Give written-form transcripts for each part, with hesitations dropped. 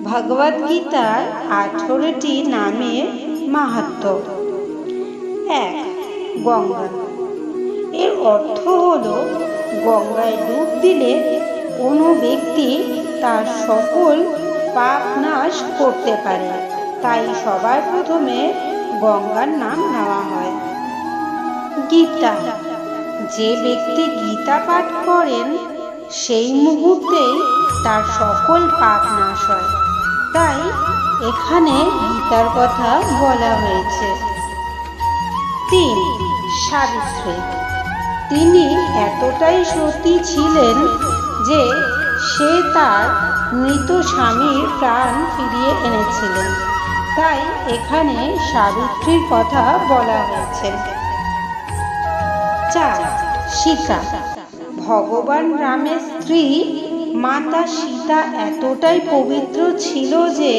ভগবদ্গীতার 18টি নামের মাহাত্ম্য। 1. গঙ্গা। এর অর্থ হল গঙ্গায় ডুব দিলে কোনো ব্যক্তি তার সকল পাপ নাশ করতে পারে, তাই সবার প্রথমে গঙ্গার নাম নেওয়া হয়। গীতা। যে ব্যক্তি গীতা পাঠ করেন সেই মুহূর্তেই তার সকল পাপ নাশ হয়, তাই এখানে গীতার কথা বলা হয়েছে। 3. সাবিত্রী। তিনি এতটাই সতী ছিলেন যে সে তার মৃত স্বামীর প্রাণ ফিরিয়ে এনেছিলেন, তাই এখানে সাবিত্রীর কথা বলা হয়েছে। 4. সীতা। ভগবান রামের স্ত্রী মাতা সীতা এতটাই পবিত্র ছিল যে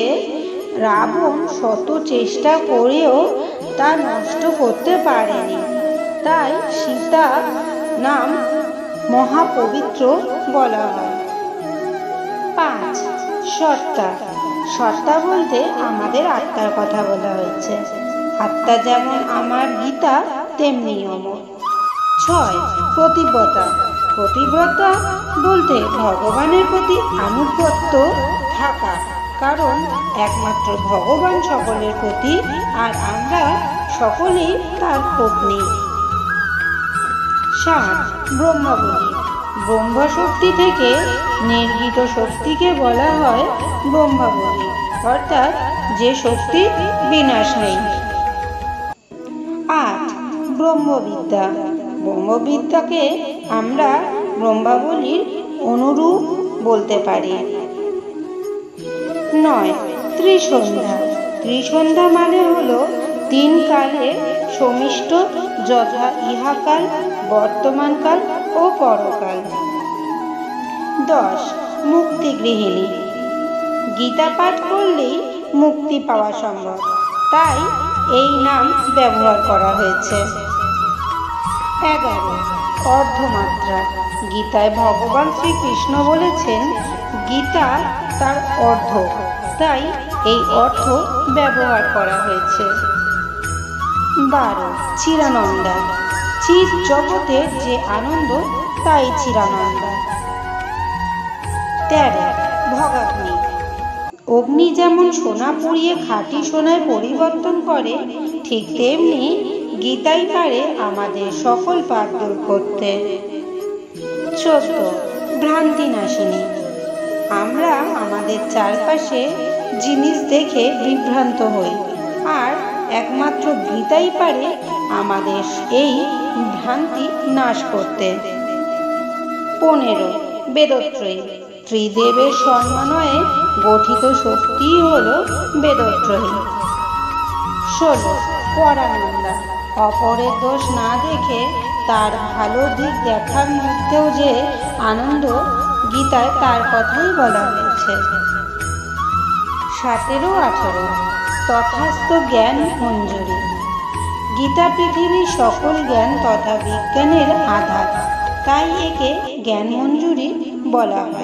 রাবণ শত চেষ্টা করেও তা নষ্ট করতে পারেনি, তাই সীতা নাম মহাপবিত্র বলা হয়। 5. সত্তা। সত্তা বলতে আমাদের আত্মার কথা বলা হয়েছে। আত্মা যেমন আমার গীতা তেমনি অমর। 6. প্রতিব্রতা। প্রতিব্রতা বলতে ভগবানের প্রতি আনুগত্য থাকা, কারণ একমাত্র ভগবান সকলের প্রতি, আর আমরা সকলেই তার পত্নী। 7. ব্রহ্মাবলী। ব্রহ্মশক্তি থেকে নির্গীত শক্তিকে বলা হয় ব্রহ্মাবলী, অর্থাৎ যে শক্তি বিনাশ নেই। 8. ব্রহ্মবিদ্যা। ব্রহ্মবিদ্যাকে আমরা ব্রহ্মাবলীর অনুরূপ বলতে পারি। 9. ত্রিসন্ধ্যা। ত্রিসন্ধ্যা মানে হলো 3 কালের সমিষ্ট, যথা ইহাকাল, বর্তমানকাল ও পরকাল। 10. মুক্তিগৃহিণী। গীতা পাঠ করলেই মুক্তি পাওয়া সম্ভব, তাই এই নাম ব্যবহার করা হয়েছে। 11. অর্ধমাত্রা। গীতায় ভগবান শ্রীকৃষ্ণ বলেছেন গীতা তার অর্ধ, তাই এই অর্থ ব্যবহার করা হয়েছে। 12. চিরানন্দা। চিৎ জগতের যে আনন্দ তাই চিরানন্দা। 13. ভগাগ্নি। অগ্নি যেমন সোনা পুড়িয়ে খাঁটি সোনায় পরিবর্তন করে, ঠিক তেমনি গীতাই পারে আমাদের সকল পাপ দূর করতে। 14. ভ্রান্তিনাশিনী। আমরা আমাদের চারপাশে জিনিস দেখে বিভ্রান্ত হই, আর একমাত্র গীতাই পারে আমাদের এই ভ্রান্তি নাশ করতে। 15. বেদত্রয়ী। ত্রিদেবের সমন্বয়ে গঠিত শক্তিই হল বেদত্রয়ী। 16. পরানন্দা। অপরের দোষ না দেখে তার ভালো দিক দেখার মধ্যেও যে আনন্দ, গীতায় তার কথাই বলা হয়েছে। 17, 18. তথাস্থ জ্ঞান মঞ্জুরি। গীতা পৃথিবীর সকল জ্ঞান তথা বিজ্ঞানের আধার, তাই একে জ্ঞান মঞ্জুরি বলা হয়।